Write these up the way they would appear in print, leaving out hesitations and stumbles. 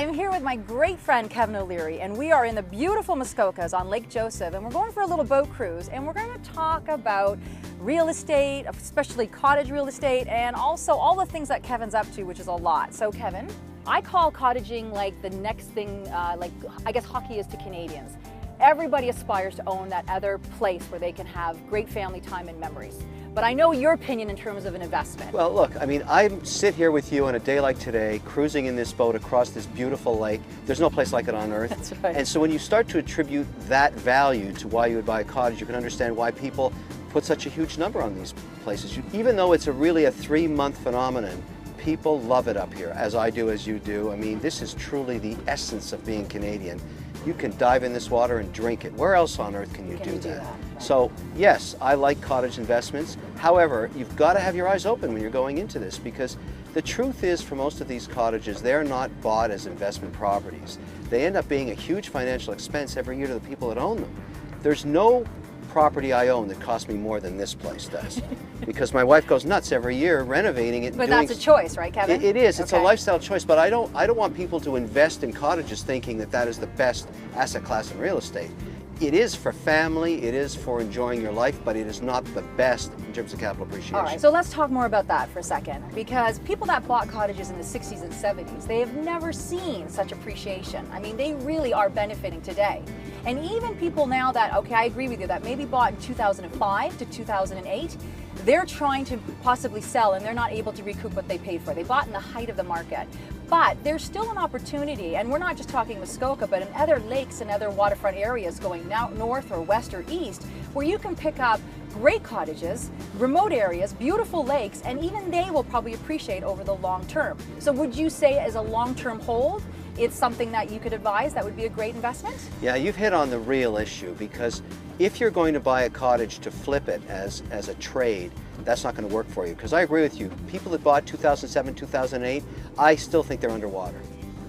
I'm here with my great friend Kevin O'Leary, and we are in the beautiful Muskokas on Lake Joseph, and we're going for a little boat cruise, and we're going to talk about real estate, especially cottage real estate, and also all the things that Kevin's up to, which is a lot. So Kevin, I call cottaging like the next thing, like I guess hockey is to Canadians. Everybody aspires to own that other place where they can have great family time and memories. But I know your opinion in terms of an investment. Well, look, I mean, I sit here with you on a day like today, cruising in this boat across this beautiful lake. There's no place like it on earth. That's right. And so when you start to attribute that value to why you would buy a cottage, you can understand why people put such a huge number on these places. Even though it's really a 3-month phenomenon, people love it up here, as I do, as you do. I mean, this is truly the essence of being Canadian. You can dive in this water and drink it. Where else on earth can you do that? Right. So yes, I like cottage investments. However, you've got to have your eyes open when you're going into this, because the truth is, for most of these cottages, they're not bought as investment properties. They end up being a huge financial expense every year to the people that own them. There's no property I own that costs me more than this place does, because my wife goes nuts every year renovating it. But that's a choice, right, Kevin? It is. It's a lifestyle choice. But I don't want people to invest in cottages thinking that that is the best asset class in real estate. It is for family. It is for enjoying your life, but it is not the best in terms of capital appreciation. All right. So let's talk more about that for a second, because people that bought cottages in the 60s and 70s, they have never seen such appreciation. I mean, they really are benefiting today. And even people now that, okay, I agree with you, that maybe bought in 2005 to 2008, they're trying to possibly sell and they're not able to recoup what they paid for. They bought in the height of the market. But there's still an opportunity, and we're not just talking Muskoka, but in other lakes and other waterfront areas going now north or west or east, where you can pick up great cottages, remote areas, beautiful lakes, and even they will probably appreciate over the long term. So would you say as a long-term hold, it's something that you could advise that would be a great investment? Yeah, you've hit on the real issue, because if you're going to buy a cottage to flip it as a trade, that's not going to work for you. Because I agree with you, people that bought 2007, 2008, I still think they're underwater.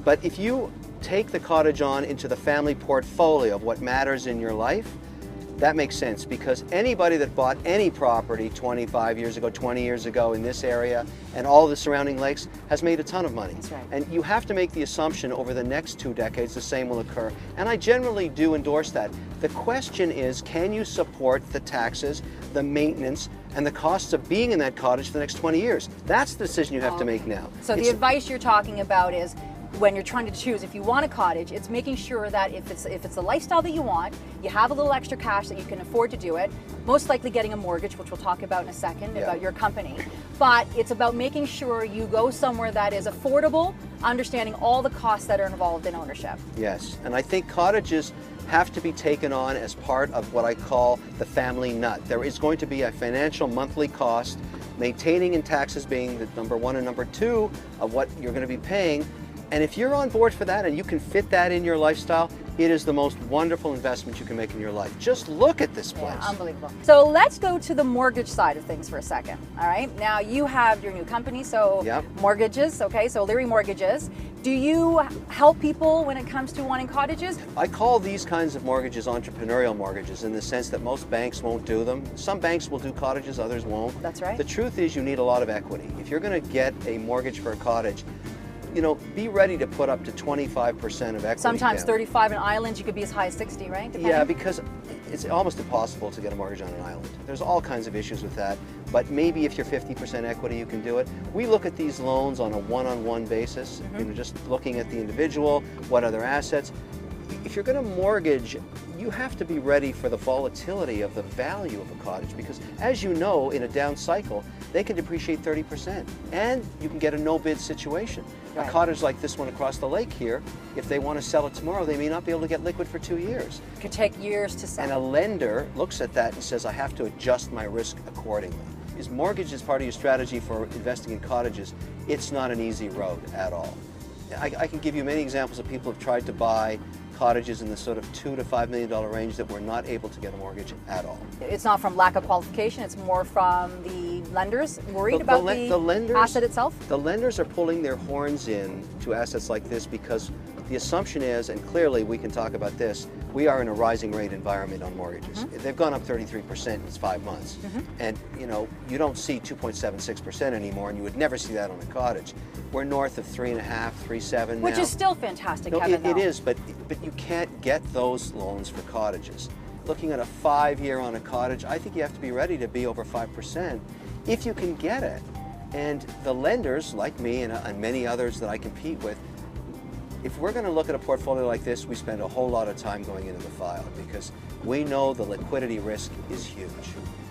But if you take the cottage on into the family portfolio of what matters in your life, that makes sense, because anybody that bought any property 25 years ago, 20 years ago in this area and all the surrounding lakes has made a ton of money. That's right. And you have to make the assumption over the next 2 decades the same will occur. And I generally do endorse that. The question is, can you support the taxes, the maintenance, and the costs of being in that cottage for the next 20 years? That's the decision you have to make now. So the advice you're talking about is, when you're trying to choose, if you want a cottage, it's making sure that if it's the lifestyle that you want, you have a little extra cash that you can afford to do it, most likely getting a mortgage, which we'll talk about in a second, about your company. But it's about making sure you go somewhere that is affordable, understanding all the costs that are involved in ownership. Yes, and I think cottages have to be taken on as part of what I call the family nut. There is going to be a financial monthly cost, maintaining and taxes being the number 1 and number 2 of what you're going to be paying. And if you're on board for that and you can fit that in your lifestyle, it is the most wonderful investment you can make in your life. Just look at this place. Yeah, unbelievable. So let's go to the mortgage side of things for a second. All right. Now you have your new company, so mortgages. Okay. So O'Leary Mortgages. Do you help people when it comes to wanting cottages? I call these kinds of mortgages entrepreneurial mortgages, in the sense that most banks won't do them. Some banks will do cottages, others won't. That's right. The truth is, you need a lot of equity. If you're going to get a mortgage for a cottage, you know, be ready to put up to 25% of equity. Sometimes 35 in islands, you could be as high as 60, right? Depending. Yeah, because it's almost impossible to get a mortgage on an island. There's all kinds of issues with that, but maybe if you're 50% equity, you can do it. We look at these loans on a one-on-one basis, you know, just looking at the individual, what other assets. If you're going to mortgage, you have to be ready for the volatility of the value of a cottage, because as you know, in a down cycle, they can depreciate 30%, and you can get a no-bid situation. Right. A cottage like this one across the lake here, if they want to sell it tomorrow, they may not be able to get liquid for 2 years. It could take years to sell. And a lender looks at that and says, I have to adjust my risk accordingly. Is mortgage is part of your strategy for investing in cottages? It's not an easy road at all. I can give you many examples of people who have tried to buy cottages in the sort of $2 to $5 million range that were not able to get a mortgage at all. It's not from lack of qualification, it's more from the lenders worried about the lenders, asset itself? The lenders are pulling their horns in to assets like this because the assumption is, and clearly we can talk about this, we are in a rising rate environment on mortgages. They've gone up 33% in 5 months. And you know, you don't see 2.76% anymore, and you would never see that on a cottage. We're north of 3.5, 3.7 now. Which is still fantastic, No, Kevin, it is, but you can't get those loans for cottages. Looking at a 5-year on a cottage, I think you have to be ready to be over 5% if you can get it. And the lenders, like me and many others that I compete with, if we're going to look at a portfolio like this, we spend a whole lot of time going into the file because we know the liquidity risk is huge.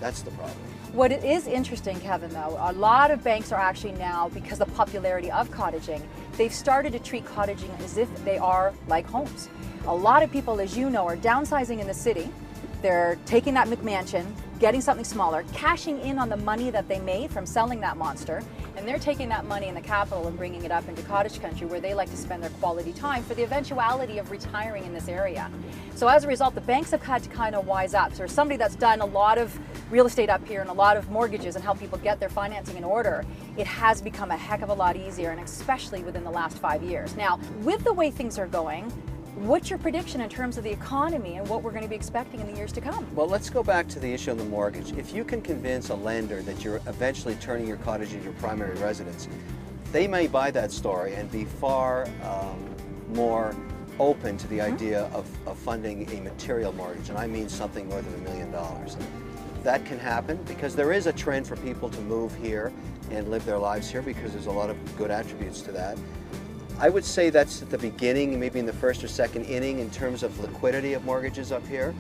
That's the problem. What it is interesting, Kevin, though, a lot of banks are actually now, because of the popularity of cottaging, they've started to treat cottaging as if they are like homes. A lot of people, as you know, are downsizing in the city. They're taking that McMansion, getting something smaller, cashing in on the money that they made from selling that monster, and they're taking that money in the capital and bringing it up into cottage country where they like to spend their quality time for the eventuality of retiring in this area. So as a result, the banks have had to kind of wise up. So somebody that's done a lot of real estate up here and a lot of mortgages and help people get their financing in order, it has become a heck of a lot easier, and especially within the last 5 years. Now, with the way things are going, what's your prediction in terms of the economy and what we're going to be expecting in the years to come? Well, let's go back to the issue of the mortgage. If you can convince a lender that you're eventually turning your cottage into your primary residence, they may buy that story and be far more open to the idea of funding a material mortgage, and I mean something north of $1 million. That can happen because there is a trend for people to move here and live their lives here because there's a lot of good attributes to that. I would say that's at the beginning, maybe in the first or second inning in terms of liquidity of mortgages up here.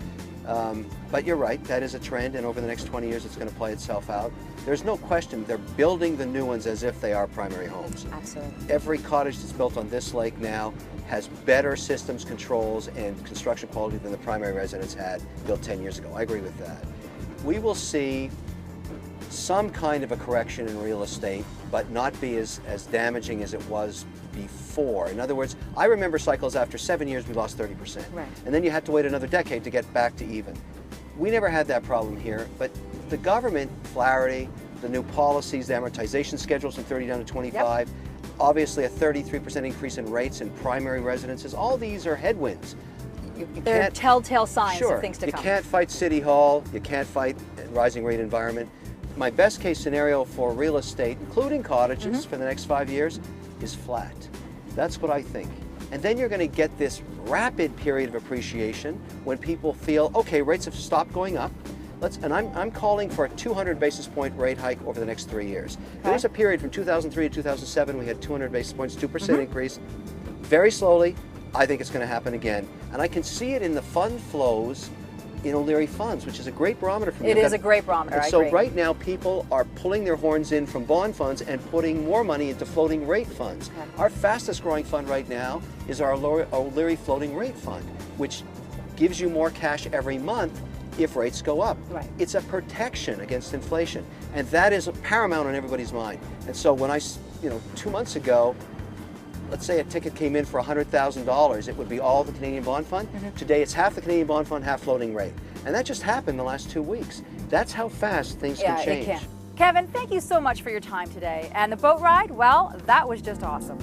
But you're right, that is a trend, and over the next 20 years it's going to play itself out. There's no question they're building the new ones as if they are primary homes. Absolutely. Every cottage that's built on this lake now has better systems, controls, and construction quality than the primary residence had built 10 years ago. I agree with that. We will see some kind of a correction in real estate, but not be as damaging as it was before. In other words, I remember cycles after 7 years we lost 30%. Right. And then you had to wait another decade to get back to even. We never had that problem here, but the government clarity, the new policies, the amortization schedules from 30 down to 25, obviously a 33% increase in rates in primary residences, all these are headwinds. They're telltale signs of things to you come. You can't fight City Hall, you can't fight a rising rate environment. My best case scenario for real estate, including cottages for the next 5 years, is flat. That's what I think. And then you're going to get this rapid period of appreciation when people feel, okay, rates have stopped going up. And I'm calling for a 200 basis point rate hike over the next 3 years. Okay. There was a period from 2003 to 2007, we had 200 basis points, 2% increase. Very slowly, I think it's going to happen again. And I can see it in the fund flows in O'Leary funds, which is a great barometer for me. It is a great barometer, and so right now people are pulling their horns in from bond funds and putting more money into floating rate funds. Okay. Our fastest growing fund right now is our O'Leary floating rate fund, which gives you more cash every month if rates go up. Right. It's a protection against inflation, and that is paramount on everybody's mind. And so when 2 months ago, let's say a ticket came in for $100,000, it would be all the Canadian Bond Fund. Today it's half the Canadian Bond Fund, half floating rate. And that just happened the last 2 weeks. That's how fast things can change. It can. Kevin, thank you so much for your time today. And the boat ride, well, that was just awesome.